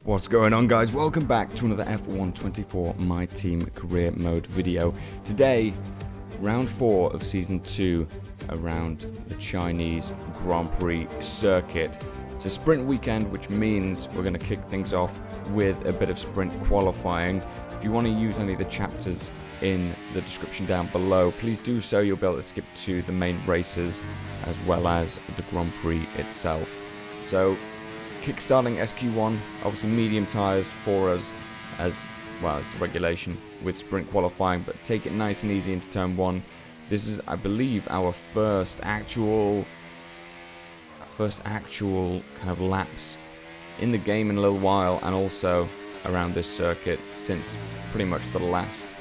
What's going on, guys? Welcome back to another F124 My Team Career Mode video. Today, round 4 of Season 2 around the Chinese Grand Prix circuit. It's a sprint weekend, which means we're going to kick things off with a bit of sprint qualifying. If you want to use any of the chapters in the description down below, please do so. You'll be able to skip to the main races as well as the Grand Prix itself. So, kickstarting SQ1, obviously medium tyres for us, as well as the regulation with sprint qualifying, but take it nice and easy into turn 1. This is, I believe, our first actual kind of laps in the game in a little while, and also around this circuit since pretty much the last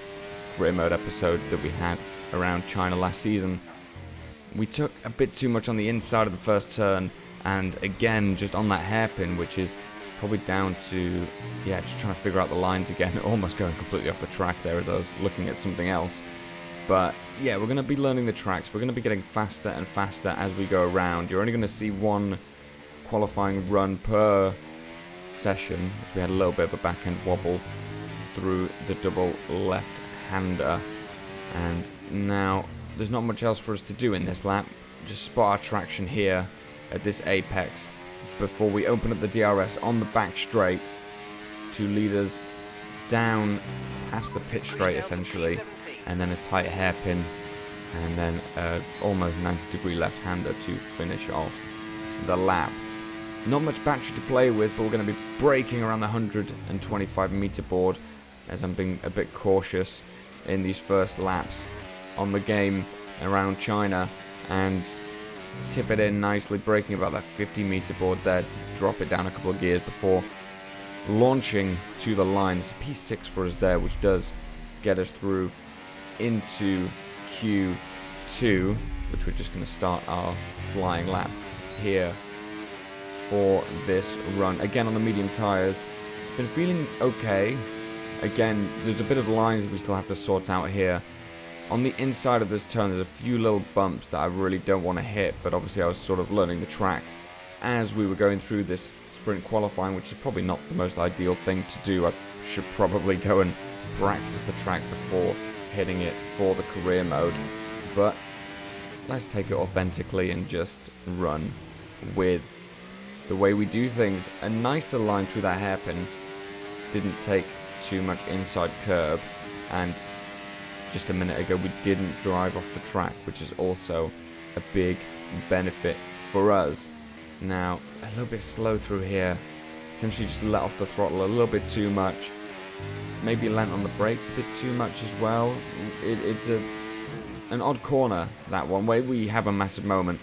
career mode episode that we had around China last season. We took a bit too much on the inside of the first turn, and again, just on that hairpin, which is probably down to, just trying to figure out the lines again, almost going completely off the track there as I was looking at something else. But yeah, we're going to be learning the tracks. We're going to be getting faster and faster as we go around. You're only going to see one qualifying run per session, as we had a little bit of a back-end wobble through the double left-hander. And now, there's not much else for us to do in this lap. Just spot our traction here at this apex before we open up the DRS on the back straight to lead us down past the pit straight essentially, and then a tight hairpin, and then almost 90-degree left-hander to finish off the lap. Not much battery to play with, but we're going to be braking around the 125 meter board as I'm being a bit cautious in these first laps on the game around China, and tip it in nicely, braking about that 50 meter board there to drop it down a couple of gears before launching to the line. It's a P6 for us there, which does get us through into Q2, which we're just going to start our flying lap here for this run. Again on the medium tyres, been feeling okay. Again, there's a bit of lines that we still have to sort out here. On the inside of this turn, there's a few little bumps that I really don't want to hit, but obviously I was sort of learning the track as we were going through this sprint qualifying, which is probably not the most ideal thing to do. I should probably go and practice the track before hitting it for the career mode, but let's take it authentically and just run with the way we do things. A nicer line through that hairpin, didn't take too much inside curb, and just a minute ago we didn't drive off the track, which is also a big benefit for us. Now, a little bit slow through here, essentially just let off the throttle a little bit too much, maybe lent on the brakes a bit too much as well. It's an odd corner, that one, where we have a massive moment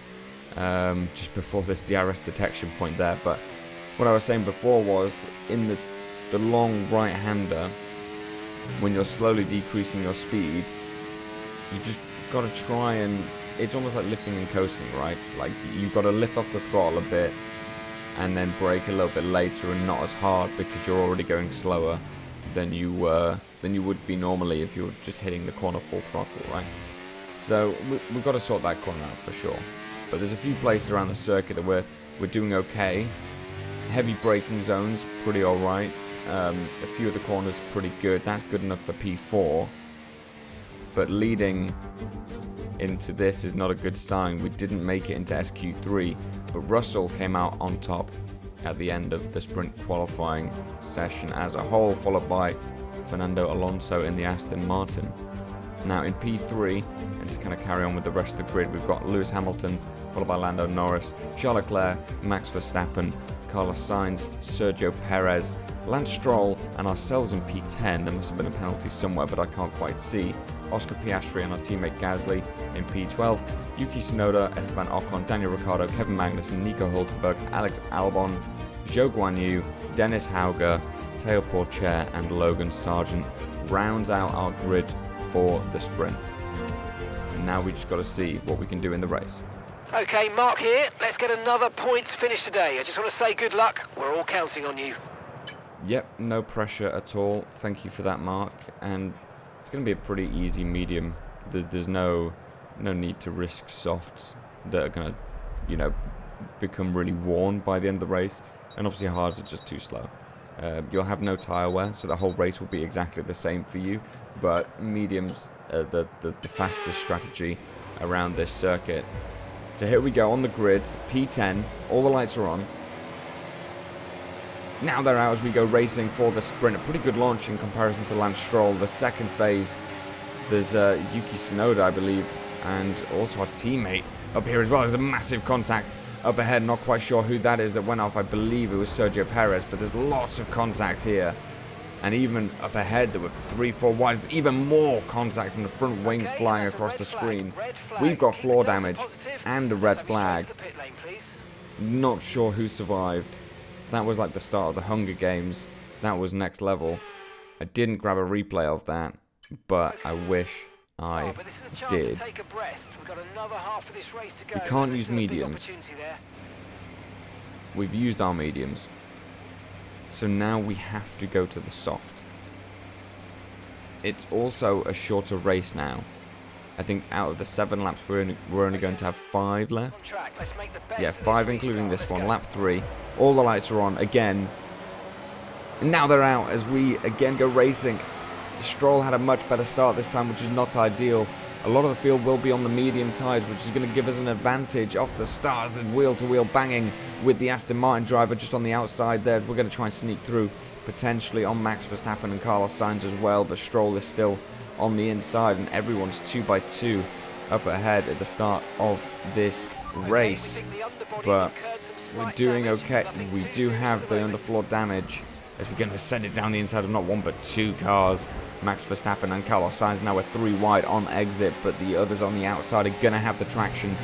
just before this DRS detection point there. But what I was saying before was, in the long right-hander, when you're slowly decreasing your speed, you just got to try and, it's almost like lifting and coasting, right? Like, you've got to lift off the throttle a bit and then brake a little bit later and not as hard, because you're already going slower than you would be normally if you were just hitting the corner full throttle, right? So we've got to sort that corner out for sure. But there's a few places around the circuit that we're doing okay. Heavy braking zones, pretty alright. A few of the corners pretty good. That's good enough for P4, but leading into this is not a good sign. We didn't make it into SQ3, but Russell came out on top at the end of the sprint qualifying session as a whole, followed by Fernando Alonso in the Aston Martin. Now in P3, and to kind of carry on with the rest of the grid, we've got Lewis Hamilton, followed by Lando Norris, Charles Leclerc, Max Verstappen, Carlos Sainz, Sergio Perez, Lance Stroll, and ourselves in P10. There must have been a penalty somewhere, but I can't quite see. Oscar Piastri and our teammate Gasly in P12. Yuki Tsunoda, Esteban Ocon, Daniel Ricciardo, Kevin Magnussen, Nico Hulkenberg, Alex Albon, Zhou Guanyu, Dennis Hauger, Teo Pourchaire, and Logan Sargent rounds out our grid for the sprint. And now we just got to see what we can do in the race. Okay, Mark here. Let's get another points finish today. I just want to say good luck. We're all counting on you. Yep, no pressure at all. Thank you for that, Mark. And it's going to be a pretty easy medium. There's no need to risk softs that are going to, become really worn by the end of the race. And obviously hards are just too slow. You'll have no tyre wear, so the whole race will be exactly the same for you. But mediums are the fastest strategy around this circuit. So here we go on the grid, P10, all the lights are on. Now they're out as we go racing for the sprint. A pretty good launch in comparison to Lance Stroll. The second phase, there's Yuki Tsunoda, I believe, and also our teammate up here as well. There's a massive contact up ahead. Not quite sure who that is that went off. I believe it was Sergio Perez, but there's lots of contact here. And even up ahead, there were 3-4 wides, even more contact, and the front wings flying across the screen. We've got floor damage and a red flag. Not sure who survived. That was like the start of the Hunger Games. That was next level. I didn't grab a replay of that, but I wish I did. We can't use mediums. We've used our mediums. So now we have to go to the soft. It's also a shorter race now. I think out of the 7 laps, we're only going to have 5 left. Yeah, 5 including this one. Lap 3. All the lights are on again. And now they're out as we again go racing. Stroll had a much better start this time, which is not ideal. A lot of the field will be on the medium tyres, which is going to give us an advantage off the start and wheel-to-wheel banging with the Aston Martin driver just on the outside there. We're going to try and sneak through, potentially on Max Verstappen and Carlos Sainz as well, but Stroll is still on the inside, and everyone's 2x2 up ahead at the start of this race. But we're doing okay. We do have the underfloor damage as we're going to send it down the inside of not 1 but 2 cars. Max Verstappen and Carlos Sainz now are 3 wide on exit, but the others on the outside are going to have the traction.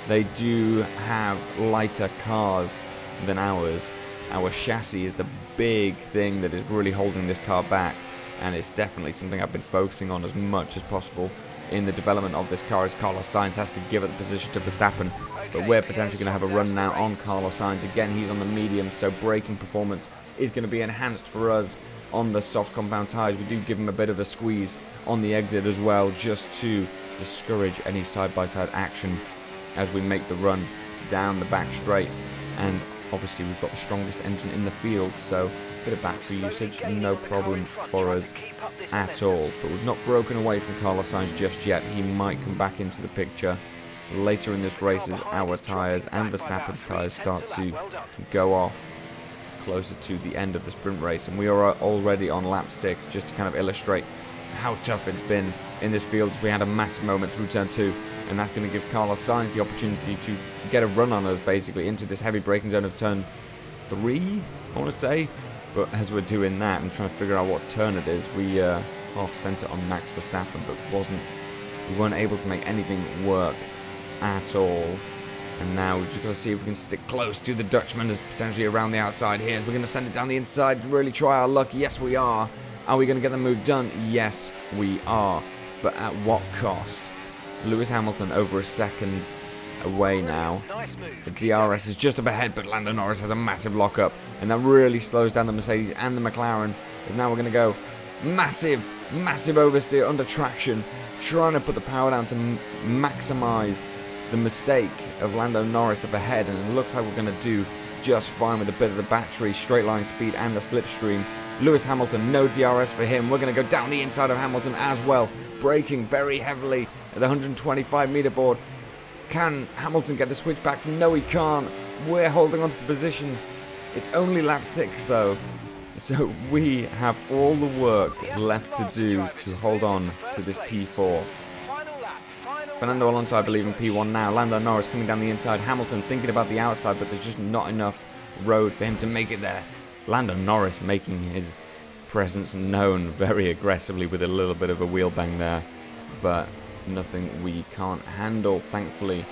They do have lighter cars than ours. Our chassis is the big thing that is really holding this car back, and it's definitely something I've been focusing on as much as possible in the development of this car, as Carlos Sainz has to give up the position to Verstappen. But we're potentially going to have a run now on Carlos Sainz. Again, he's on the medium, so braking performance is going to be enhanced for us on the soft compound tyres. We do give him a bit of a squeeze on the exit as well, just to discourage any side-by-side action as we make the run down the back straight. And obviously we've got the strongest engine in the field, so a bit of battery usage, no problem for us at all. But we've not broken away from Carlos Sainz just yet. He might come back into the picture later in this race as our tyres and Verstappen's tyres start to go off closer to the end of the sprint race. And we are already on lap 6, just to kind of illustrate how tough it's been in this field. We had a massive moment through turn 2, and that's going to give Carlos Sainz the opportunity to get a run on us basically into this heavy braking zone of turn 3, I want to say. But as we're doing that and trying to figure out what turn it is, we half sent it on Max Verstappen, but we weren't able to make anything work at all. And now we've just got to see if we can stick close to the Dutchman, as potentially around the outside here. We're going to send it down the inside, really try our luck. Yes, we are. Are we going to get the move done? Yes, we are. But at what cost? Lewis Hamilton over a second away now. The DRS is just up ahead, but Lando Norris has a massive lockup, and that really slows down the Mercedes and the McLaren. As now we're going to go massive oversteer under traction, trying to put the power down to maximize the mistake of Lando Norris up ahead, and it looks like we're going to do just fine with a bit of the battery, straight line speed, and the slipstream. Lewis Hamilton, no DRS for him. We're going to go down the inside of Hamilton as well, braking very heavily at the 125 meter board. Can Hamilton get the switch back? No, he can't. We're holding on to the position. It's only lap 6 though, so we have all the work left to do to hold on to this P4. Fernando Alonso, I believe, in P1 now. Lando Norris coming down the inside. Hamilton thinking about the outside, but there's just not enough road for him to make it there. Lando Norris making his presence known very aggressively with a little bit of a wheel bang there, but nothing we can't handle. Thankfully,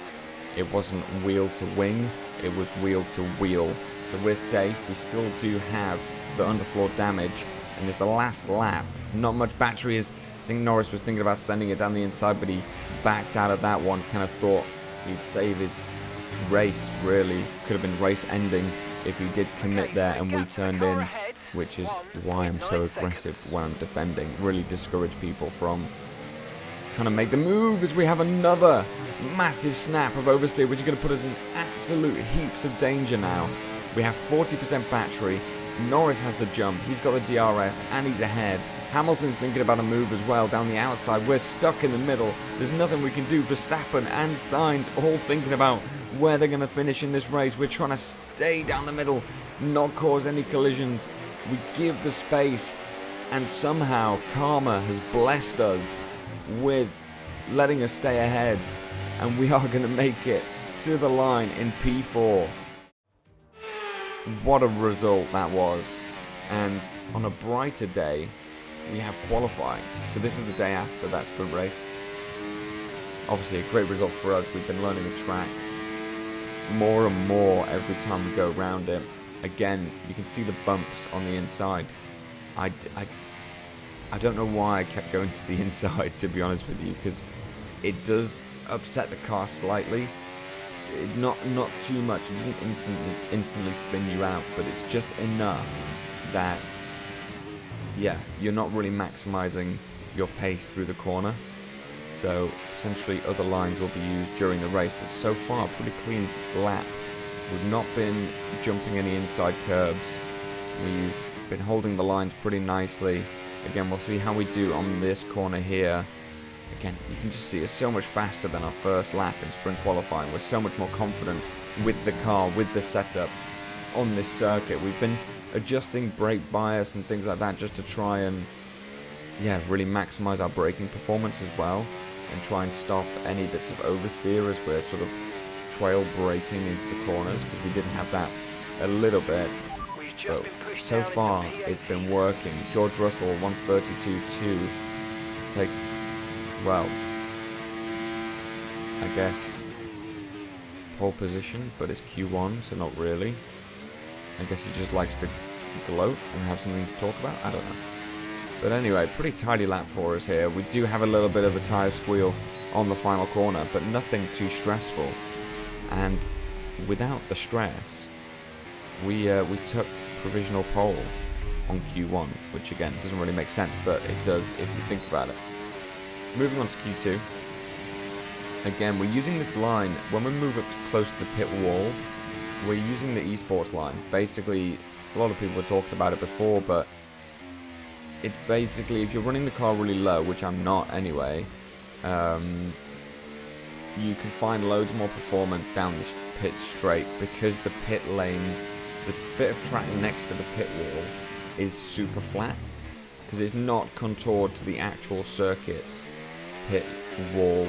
it wasn't wheel to wing, it was wheel to wheel. So we're safe. We still do have the underfloor damage, and it's the last lap. Not much battery is. I think Norris was thinking about sending it down the inside, but he backed out of that one. Kind of thought he'd save his race, really. Could have been race ending if he did commit there and we turned in, which is why I'm so aggressive when I'm defending. Really discourage people from trying to make the move, as we have another massive snap of oversteer, which is going to put us in absolute heaps of danger now. We have 40% battery, Norris has the jump, he's got the DRS, and he's ahead. Hamilton's thinking about a move as well down the outside. We're stuck in the middle. There's nothing we can do. Verstappen and Sainz all thinking about where they're going to finish in this race. We're trying to stay down the middle, not cause any collisions. We give the space, and somehow karma has blessed us with letting us stay ahead, and we are going to make it to the line in P4. What a result that was. And on a brighter day, we have qualifying. So this is the day after that sprint race. Obviously a great result for us. We've been learning the track more and more every time we go around it. Again, you can see the bumps on the inside. I don't know why I kept going to the inside, to be honest with you, because it does upset the car slightly. Not too much. It doesn't instantly spin you out, but it's just enough that, yeah, you're not really maximizing your pace through the corner. So potentially other lines will be used during the race, but so far pretty clean lap. We've not been jumping any inside curbs. We've been holding the lines pretty nicely. Again, we'll see how we do on this corner here. Again, you can just see it's so much faster than our first lap in sprint qualifying. We're so much more confident with the car, with the setup on this circuit. We've been adjusting brake bias and things like that just to try and, yeah, really maximize our braking performance as well, and try and stop any bits of oversteer as we're sort of trail braking into the corners, because we did have that a little bit. But so far, it's been working. George Russell, 132.2 to take, well, I guess pole position, but it's Q1, so not really. I guess he just likes to gloat and have something to talk about. I don't know. But anyway, pretty tidy lap for us here. We do have a little bit of a tyre squeal on the final corner, but nothing too stressful. And without the stress, we took provisional pole on Q1, which again doesn't really make sense, but it does if you think about it. Moving on to Q2. Again, we're using this line when we move up close to the pit wall. We're using the esports line. Basically, a lot of people were talking about it before, but it's basically, if you're running the car really low, which I'm not anyway, you can find loads more performance down this pit straight, because the pit lane, the bit of track next to the pit wall, is super flat, because it's not contoured to the actual circuit's pit wall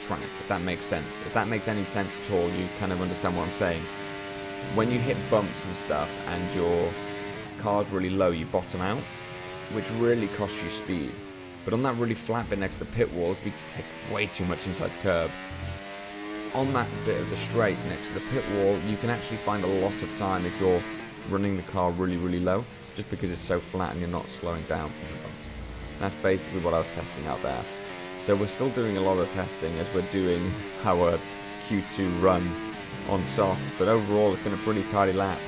track, if that makes sense. If that makes any sense at all, you kind of understand what I'm saying. When you hit bumps and stuff and your car's really low, you bottom out, which really costs you speed. But on that really flat bit next to the pit walls, we take way too much inside curb. On that bit of the straight next to the pit wall, you can actually find a lot of time if you're running the car really, really low, just because it's so flat and you're not slowing down from the bumps. That's basically what I was testing out there. So we're still doing a lot of testing as we're doing our Q2 run on soft, but overall it's been a pretty tidy lap.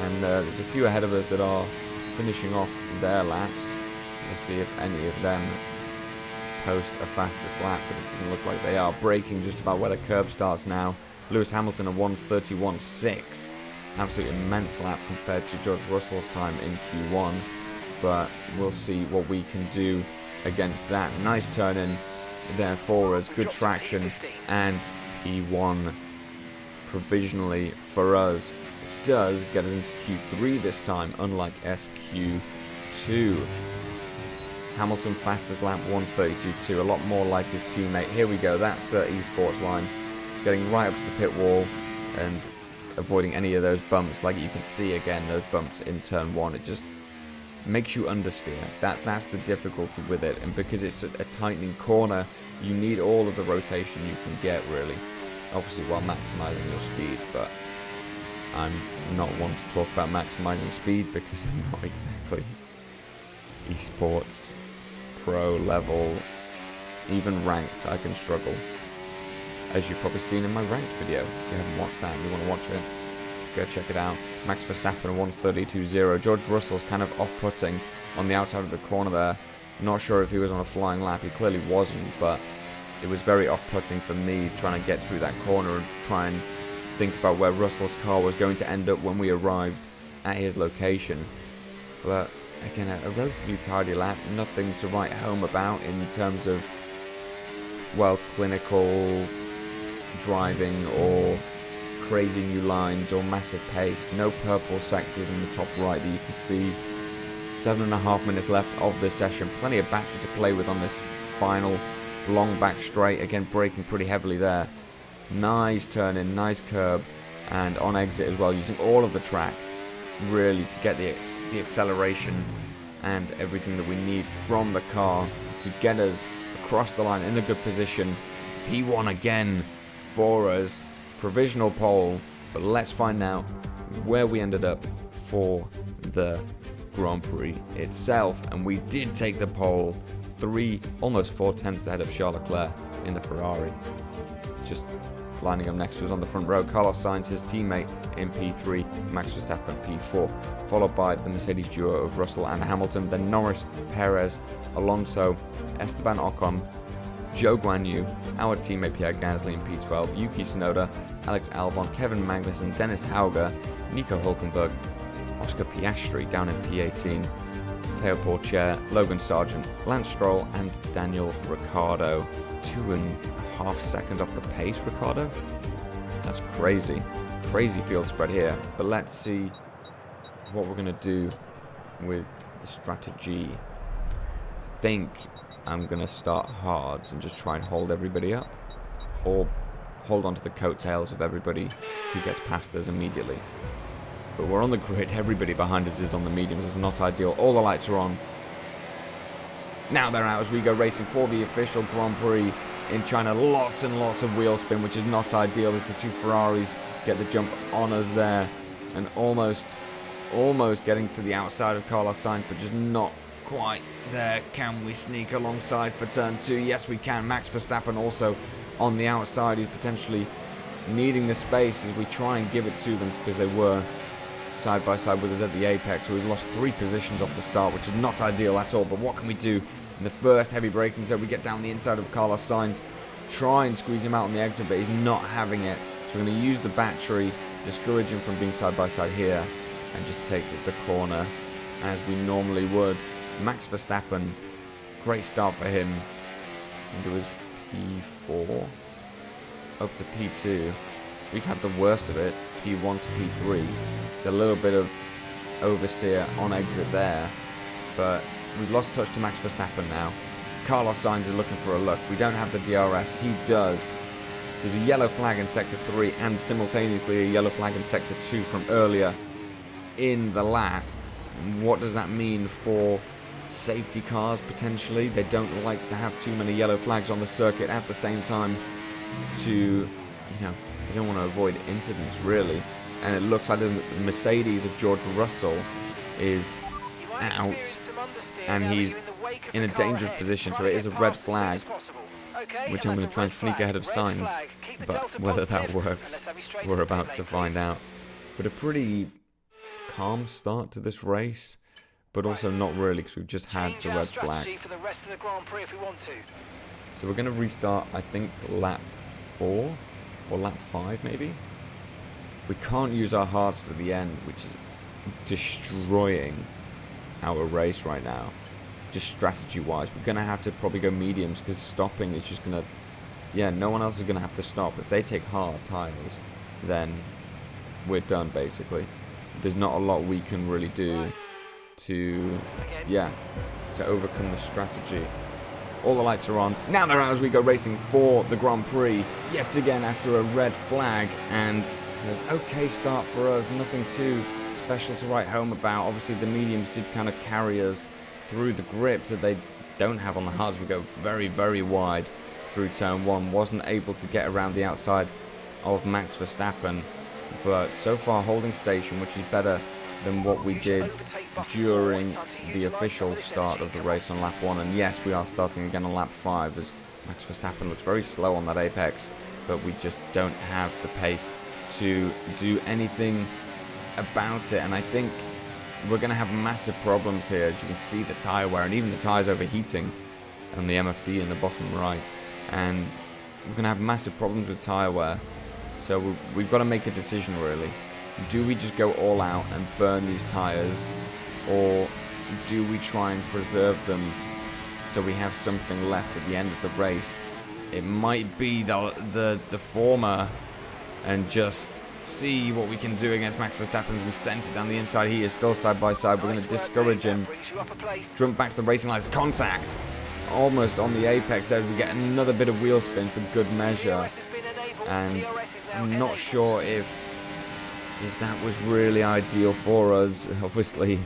And there's a few ahead of us that are finishing off their laps. We'll see if any of them post a fastest lap, but it doesn't look like they are. Braking just about where the curb starts now. Lewis Hamilton a 1:31.6. Absolutely immense lap compared to George Russell's time in Q1, but we'll see what we can do against that. Nice turn in there for us, good traction, and P1 provisionally for us, which does get us into Q3 this time, unlike SQ2. Hamilton fastest lap 1:32.2, a lot more like his teammate. Here we go, that's the esports line, getting right up to the pit wall and avoiding any of those bumps. Like you can see again, those bumps in turn 1, it just makes you understeer. That's the difficulty with it, and because it's a tightening corner, you need all of the rotation you can get, really, obviously while maximizing your speed. But I'm not one to talk about maximizing speed because I'm not exactly esports pro level, even ranked. I can struggle, as you've probably seen in my ranked video. If you haven't watched that and you want to watch it, go check it out. Max Verstappen 1:32.0. George Russell's kind of off-putting on the outside of the corner there. Not sure if he was on a flying lap. He clearly wasn't, but it was very off-putting for me trying to get through that corner and try and think about where Russell's car was going to end up when we arrived at his location. But again, a relatively tidy lap, nothing to write home about in terms of, well, clinical driving or crazy new lines or massive pace. No purple sectors in the top right that you can see. 7.5 minutes left of this session. Plenty of battery to play with on this final long back straight. Again, braking pretty heavily there. Nice turn in, nice curb, and on exit as well, using all of the track really to get the acceleration and everything that we need from the car to get us across the line in a good position. P1 again for us. Provisional pole, but let's find out where we ended up for the Grand Prix itself. And we did take the pole, almost 4 tenths ahead of Charles Leclerc in the Ferrari. Just lining up next to us on the front row, Carlos Sainz, his teammate, in P3, Max Verstappen P4, followed by the Mercedes duo of Russell and Hamilton, then Norris, Perez, Alonso, Esteban Ocon, Zhou Guanyu, our teammate Pierre Gasly in P12, Yuki Tsunoda, Alex Albon, Kevin Magnussen, Dennis Hauger, Nico Hülkenberg, Oscar Piastri down in P18, Teo Pourchaire, Logan Sargent, Lance Stroll, and Daniel Ricciardo. 2.5 seconds off the pace, Ricciardo? That's crazy. Crazy field spread here. But let's see what we're going to do with the strategy. I think I'm going to start hards and just try and hold everybody up. Or hold on to the coattails of everybody who gets past us immediately. But we're on the grid. Everybody behind us is on the mediums. It's not ideal. All the lights are on. Now they're out as we go racing for the official Grand Prix in China. Lots and lots of wheel spin, which is not ideal as the two Ferraris get the jump on us there. And almost getting to the outside of Carlos Sainz, but just not quite there. Can we sneak alongside for turn 2? Yes, we can. Max Verstappen also on the outside. He's potentially needing the space as we try and give it to them because they were side by side with us at the apex. So we've lost 3 positions off the start, which is not ideal at all. But what can we do in the first heavy braking zone? We get down the inside of Carlos Sainz, try and squeeze him out on the exit, but he's not having it. So we're going to use the battery, discourage him from being side by side here, and just take the corner as we normally would. Max Verstappen, great start for him. I think it was P4 up to P2. We've had the worst of it, P1 to P3. A little bit of oversteer on exit there, but we've lost touch to Max Verstappen now. Carlos Sainz is looking for a look. We don't have the DRS. He does. There's a yellow flag in Sector 3 and simultaneously a yellow flag in Sector 2 from earlier in the lap. What does that mean for safety cars potentially? They don't like to have too many yellow flags on the circuit at the same time to, they don't want to avoid incidents really. And it looks like the Mercedes of George Russell is out and he's in a dangerous position, so it is a red flag, which I'm going to try and sneak ahead of Sainz, but whether that works, we're about to find out. But a pretty calm start to this race, but also not really because we've just had the red flag. So we're going to restart, I think, lap 4 or lap 5 maybe. We can't use our hards to the end, which is destroying our race right now. Just strategy-wise, we're going to have to probably go mediums because stopping is just going to... no one else is going to have to stop. If they take hard tyres, then we're done, basically. There's not a lot we can really do to overcome the strategy. All the lights are on. Now they're out as we go racing for the Grand Prix. Yet again after a red flag, and it's an okay start for us. Nothing too special to write home about. Obviously the mediums did kind of carry us through the grip that they don't have on the hards. We go very, very wide through turn 1. Wasn't able to get around the outside of Max Verstappen, but so far holding station, which is better than what we did during the official start of the race on lap 1. And yes, we are starting again on lap 5 as Max Verstappen looks very slow on that apex, but we just don't have the pace to do anything about it. And I think we're going to have massive problems here. As you can see, the tyre wear and even the tyres overheating on the MFD in the bottom right, and we're going to have massive problems with tyre wear. So we've got to make a decision really. Do we just go all out and burn these tyres, or do we try and preserve them so we have something left at the end of the race? It might be the former, and just see what we can do against Max Verstappen as we sent it down the inside. He is still side by side. We're going to discourage him. Jump back to the racing lines. Contact! Almost on the apex there. We get another bit of wheel spin for good measure. And I'm not sure if that was really ideal for us. Obviously,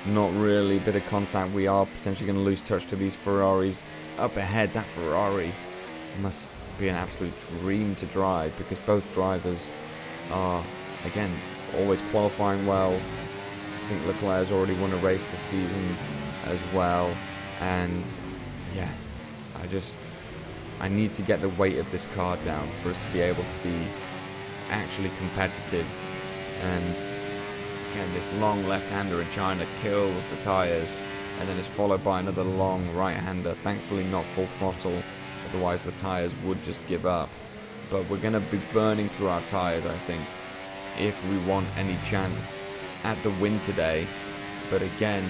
not really. Bit of contact. We are potentially going to lose touch to these Ferraris. Up ahead, that Ferrari must be an absolute dream to drive, because both drivers are, again, always qualifying well. I think Leclerc has already won a race this season as well. And yeah, I need to get the weight of this car down for us to be able to be actually competitive. And again, this long left-hander in China kills the tyres, and then it's followed by another long right-hander, thankfully not full throttle, otherwise the tyres would just give up. But we're going to be burning through our tyres, I think, if we want any chance at the win today. But again,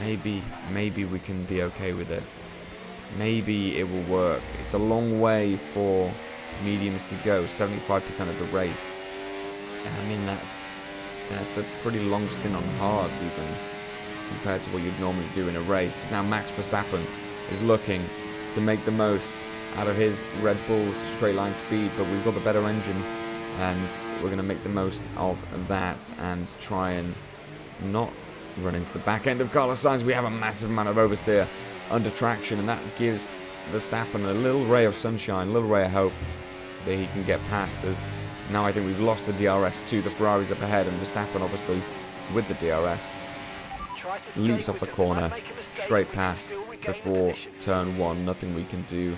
maybe we can be okay with it. Maybe it will work. It's a long way for mediums to go, 75% of the race. And I mean, that's a pretty long stint on hards even, compared to what you'd normally do in a race. Now Max Verstappen is looking to make the most out of his Red Bull's straight line speed, but we've got the better engine, and we're going to make the most of that and try and not run into the back end of Carlos Sainz. We have a massive amount of oversteer under traction, and that gives Verstappen a little ray of sunshine, a little ray of hope that he can get past us. Now I think we've lost the DRS to the Ferraris up ahead, and Verstappen obviously with the DRS leaps off the corner straight past before turn 1. Nothing we can do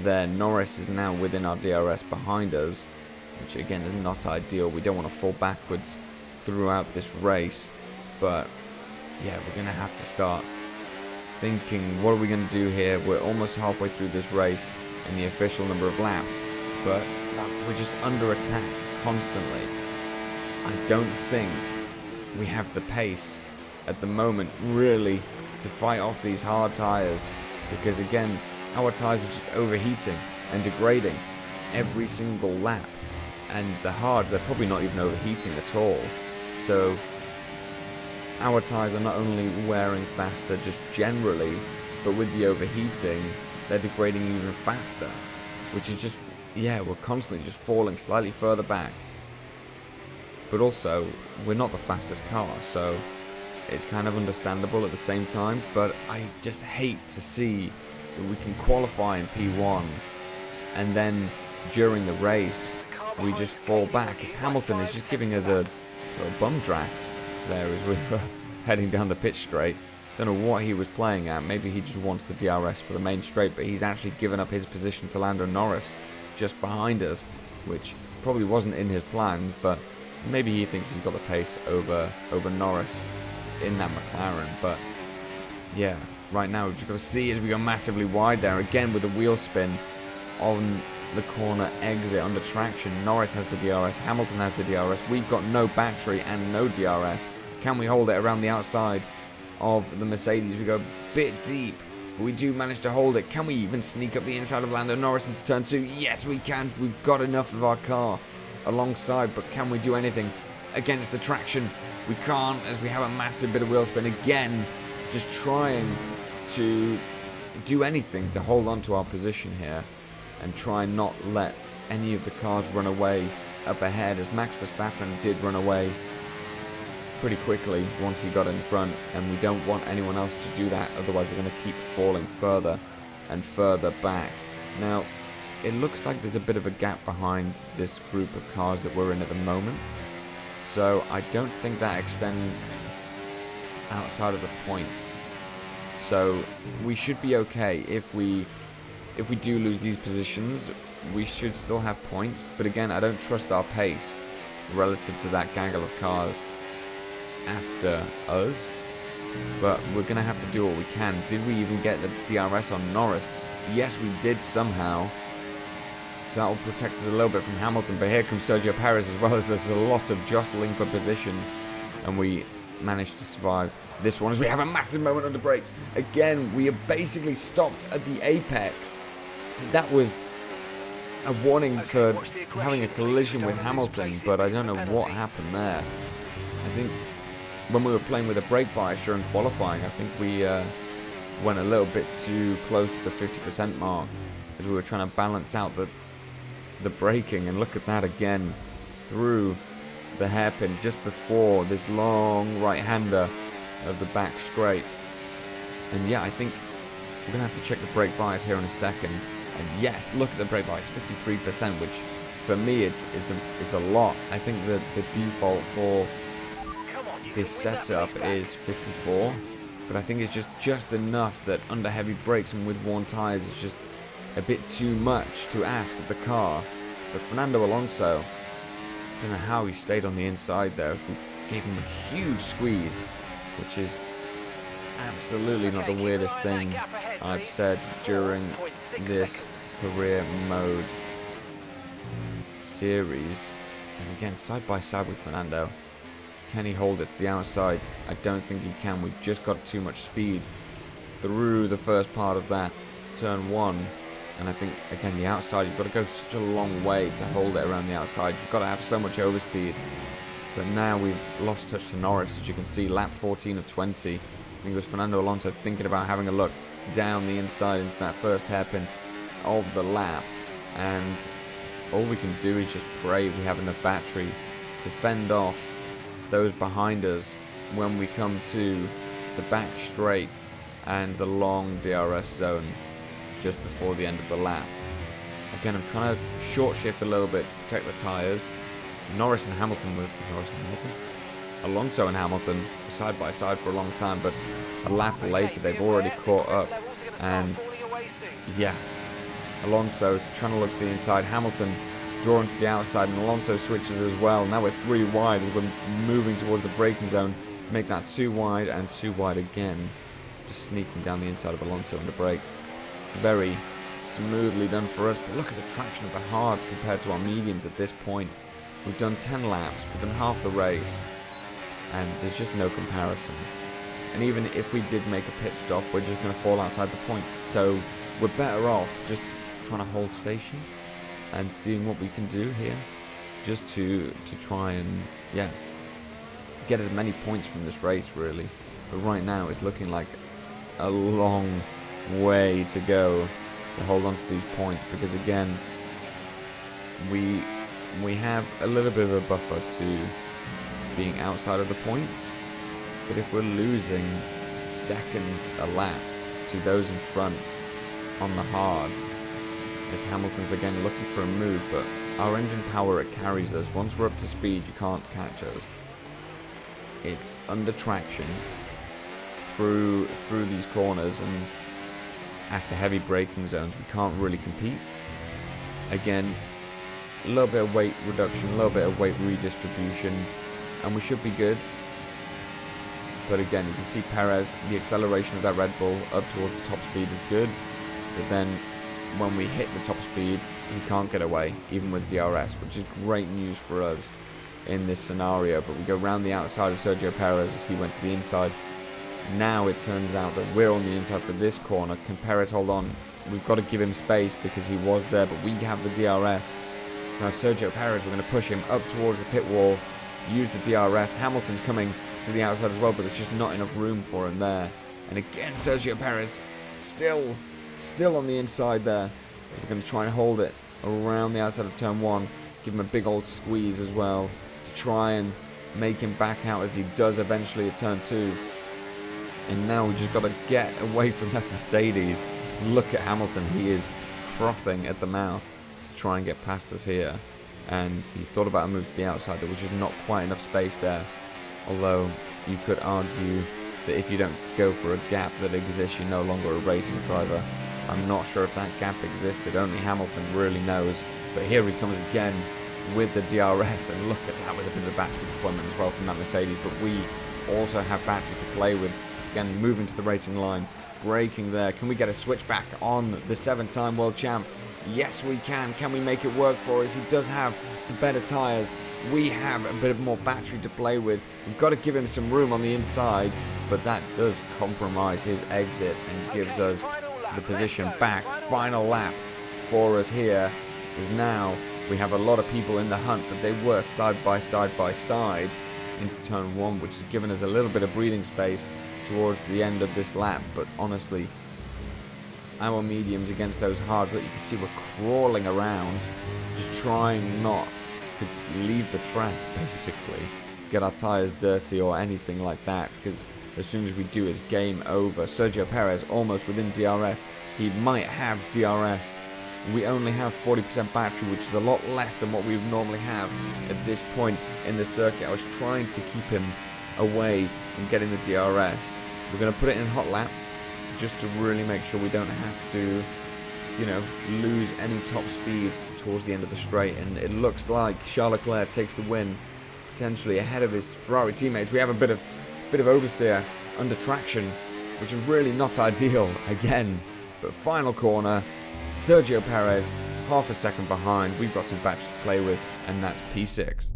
there. Norris is now within our DRS behind us, which again is not ideal. We don't want to fall backwards throughout this race, but yeah, we're going to have to start thinking, what are we going to do here? We're almost halfway through this race in the official number of laps, but we're just under attack constantly. I don't think we have the pace at the moment really to fight off these hard tyres, because again, our tyres are just overheating and degrading every single lap, and the hards, they're probably not even overheating at all. So our tyres are not only wearing faster just generally, but with the overheating, they're degrading even faster, which is just, yeah, we're constantly just falling slightly further back. But also, we're not the fastest car, so it's kind of understandable at the same time. But I just hate to see that we can qualify in P1, and then during the race, we just fall back, as Hamilton is just giving us a bum draft there as we were heading down the pitch straight. Don't know what he was playing at. Maybe he just wants the DRS for the main straight, but he's actually given up his position to Lando Norris just behind us, which probably wasn't in his plans, but maybe he thinks he's got the pace over Norris in that McLaren. But yeah, right now we've just got to see as we go massively wide there again with the wheel spin on the corner exit under traction. Norris has the DRS, Hamilton has the DRS, we've got no battery and no DRS. Can we hold it around the outside of the Mercedes? We go a bit deep, but we do manage to hold it. Can we even sneak up the inside of Lando Norris into turn 2? Yes, we can. We've got enough of our car alongside, but can we do anything against the traction? We can't, as we have a massive bit of wheel spin again, just trying to do anything to hold on to our position here and try and not let any of the cars run away up ahead, as Max Verstappen did run away pretty quickly once he got in front, and we don't want anyone else to do that, otherwise we're going to keep falling further and further back. Now, it looks like there's a bit of a gap behind this group of cars that we're in at the moment, so I don't think that extends outside of the points. So we should be okay. If we do lose these positions, we should still have points, but again, I don't trust our pace relative to that gaggle of cars after us, but we're going to have to do what we can. Did we even get the DRS on Norris? Yes, we did somehow. So that will protect us a little bit from Hamilton. But here comes Sergio Perez as well, as there's a lot of jostling for position. And we managed to survive this one as we have a massive moment under brakes. Again, we are basically stopped at the apex. That was a warning for having a collision with Hamilton, but I don't know what happened there. I think when we were playing with a brake bias during qualifying, I think we went a little bit too close to the 50% mark as we were trying to balance out the braking. And look at that again, through the hairpin just before this long right-hander of the back straight. And yeah, I think we're going to have to check the brake bias here in a second. And yes, look at the brake bias, 53%, which for me it's a lot. I think the default for this setup is 54, but I think it's just enough that under heavy brakes and with worn tires it's just a bit too much to ask of the car. But Fernando Alonso, I don't know how he stayed on the inside there. We gave him a huge squeeze, which is absolutely not the weirdest thing I've said during this career mode series. And again, side by side with Fernando. Can he hold it to the outside? I don't think he can. We've just got too much speed through the first part of that turn one. And I think, again, the outside, you've got to go such a long way to hold it around the outside. You've got to have so much overspeed. But now we've lost touch to Norris, as you can see, lap 14 of 20. I think it was Fernando Alonso thinking about having a look down the inside into that first hairpin of the lap. And all we can do is just pray we have enough battery to fend off those behind us when we come to the back straight and the long DRS zone just before the end of the lap. Again, I'm trying to short shift a little bit to protect the tyres. Alonso and Hamilton were side by side for a long time, but a lap later they've already caught up. And yeah, Alonso trying to look to the inside, Hamilton drawing to the outside, and Alonso switches as well. Now we're 3 wide as we're moving towards the braking zone. Make that 2 wide and 2 wide again, just sneaking down the inside of Alonso under brakes. Very smoothly done for us, but look at the traction of the hards compared to our mediums at this point. We've done 10 laps, we've done half the race, and there's just no comparison. And even if we did make a pit stop, we're just going to fall outside the points. So we're better off just trying to hold station and seeing what we can do here, just to try and, yeah, get as many points from this race, really. But right now it's looking like a long way to go to hold on to these points, because again, we have a little bit of a buffer to being outside of the points, but if we're losing seconds a lap to those in front on the hards, as Hamilton's again looking for a move, but our engine power, it carries us. Once we're up to speed, you can't catch us. It's under traction through these corners, and after heavy braking zones we can't really compete. Again, a little bit of weight reduction, a little bit of weight redistribution, and we should be good. But again, you can see Perez, the acceleration of that Red Bull up towards the top speed is good, but then when we hit the top speed, he can't get away, even with DRS, which is great news for us in this scenario. But we go round the outside of Sergio Perez as he went to the inside. Now it turns out that we're on the inside for this corner. Can Perez hold on? We've got to give him space because he was there, but we have the DRS. So now Sergio Perez, we're going to push him up towards the pit wall, use the DRS. Hamilton's coming to the outside as well, but there's just not enough room for him there. And again, Sergio Perez still on the inside there. We're going to try and hold it around the outside of turn one, give him a big old squeeze as well to try and make him back out as he does eventually at turn two. And now we just got to get away from that Mercedes. Look at Hamilton, he is frothing at the mouth to try and get past us here, and he thought about a move to the outside. There was just not quite enough space there, although you could argue that if you don't go for a gap that exists, you're no longer a racing driver. I'm not sure if that gap existed, only Hamilton really knows. But here he comes again with the DRS, and look at that with a bit of battery deployment as well from that Mercedes. But we also have battery to play with. Again, moving to the racing line, braking there. Can we get a switchback on the 7-time world champ? Yes, we can. Can we make it work for us? He does have the better tyres. We have a bit of more battery to play with. We've got to give him some room on the inside, but that does compromise his exit and gives us the position back. Final lap for us here is now we have a lot of people in the hunt, but they were side by side into turn 1, which has given us a little bit of breathing space towards the end of this lap. But honestly, our mediums against those hards that you can see we're crawling around, just trying not to leave the track, basically, get our tyres dirty or anything like that, because as soon as we do, it's game over. Sergio Perez almost within DRS. He might have DRS. We only have 40% battery, which is a lot less than what we would normally have at this point in the circuit. I was trying to keep him away from getting the DRS. We're going to put it in hot lap, just to really make sure we don't have to, lose any top speed towards the end of the straight. And it looks like Charles Leclerc takes the win, potentially ahead of his Ferrari teammates. We have a bit of oversteer under traction, which is really not ideal again. But final corner, Sergio Perez half a second behind. We've got some battery to play with, and that's P6.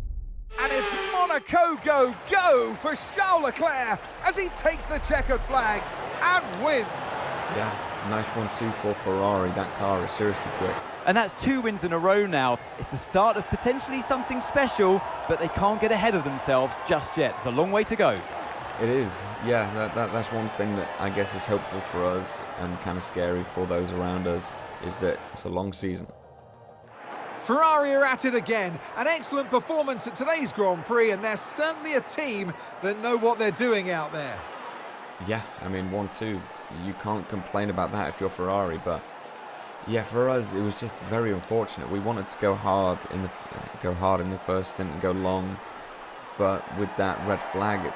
And it's Monaco go for Charles Leclerc as he takes the checkered flag and wins. Yeah, nice 1-2 for Ferrari. That car is seriously quick. And that's 2 wins in a row now. It's the start of potentially something special, but they can't get ahead of themselves just yet. It's a long way to go. It is, yeah, that's one thing that I guess is hopeful for us and kind of scary for those around us, is that it's a long season. Ferrari are at it again. An excellent performance at today's Grand Prix, and they're certainly a team that know what they're doing out there. Yeah, I mean, 1-2. You can't complain about that if you're Ferrari, but yeah, for us, it was just very unfortunate. We wanted to go hard in the first stint and go long, but with that red flag, it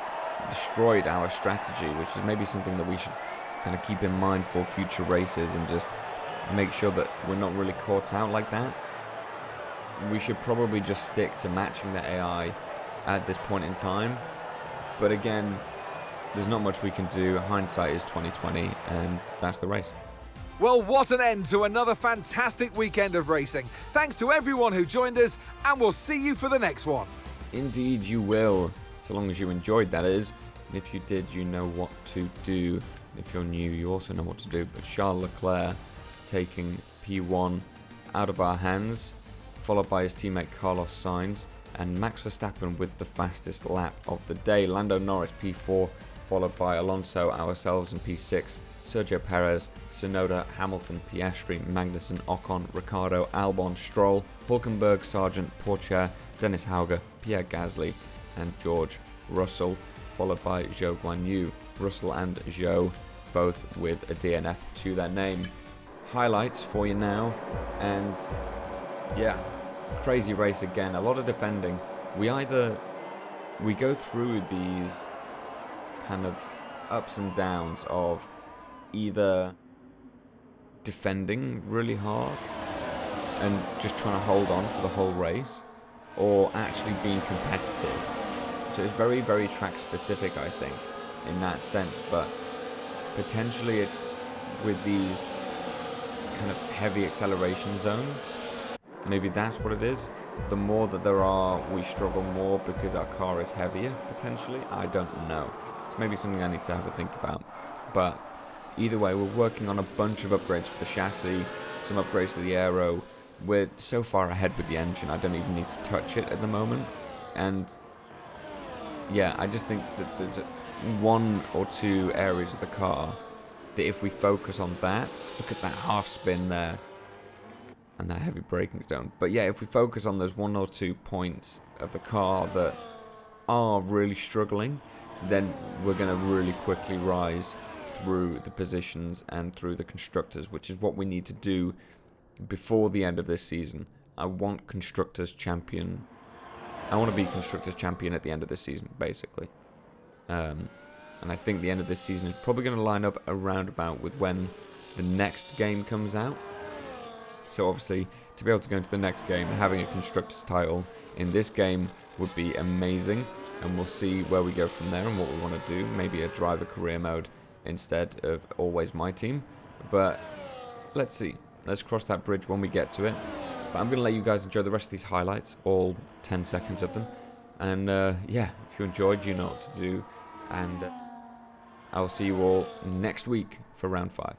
destroyed our strategy, which is maybe something that we should kind of keep in mind for future races and just make sure that we're not really caught out like that. We should probably just stick to matching the AI at this point in time, but again, there's not much we can do. Hindsight is 2020, and that's the race. Well, what an end to another fantastic weekend of racing. Thanks to everyone who joined us, and we'll see you for the next one. Indeed you will, so long as you enjoyed, that is. And if you did, you know what to do. If you're new, you also know what to do. But Charles Leclerc taking P1 out of our hands, followed by his teammate Carlos Sainz, and Max Verstappen with the fastest lap of the day. Lando Norris P4, followed by Alonso, ourselves in P6, Sergio Perez, Tsunoda, Hamilton, Piastri, Magnussen, Ocon, Ricciardo, Albon, Stroll, Hulkenberg, Sargent, Pourchaire, Dennis Hauger, Pierre Gasly, and George Russell, followed by Zhou Guanyu. Russell and Zhou both with a DNF to their name. Highlights for you now, and yeah, crazy race again, a lot of defending. We go through these kind of ups and downs of either defending really hard and just trying to hold on for the whole race, or actually being competitive. So it's very, very track specific, I think, in that sense, but potentially it's with these kind of heavy acceleration zones. Maybe that's what it is. The more that there are, we struggle more because our car is heavier, potentially. I don't know. It's maybe something I need to have a think about. But either way, we're working on a bunch of upgrades for the chassis, some upgrades to the aero. We're so far ahead with the engine, I don't even need to touch it at the moment. And yeah, I just think that there's one or two areas of the car that if we focus on that, look at that half spin there, and that heavy braking zone. But yeah, if we focus on those 1 or 2 points of the car that are really struggling, then we're going to really quickly rise through the positions and through the constructors, which is what we need to do before the end of this season. I want Constructors Champion. I want to be Constructors Champion at the end of this season, basically. And I think the end of this season is probably going to line up around about with when the next game comes out. So obviously, to be able to go into the next game and having a Constructors title in this game would be amazing. And we'll see where we go from there and what we want to do. Maybe a driver career mode instead of always my team. But let's see. Let's cross that bridge when we get to it. But I'm going to let you guys enjoy the rest of these highlights, all 10 seconds of them. And yeah, if you enjoyed, you know what to do. And I will see you all next week for round 5.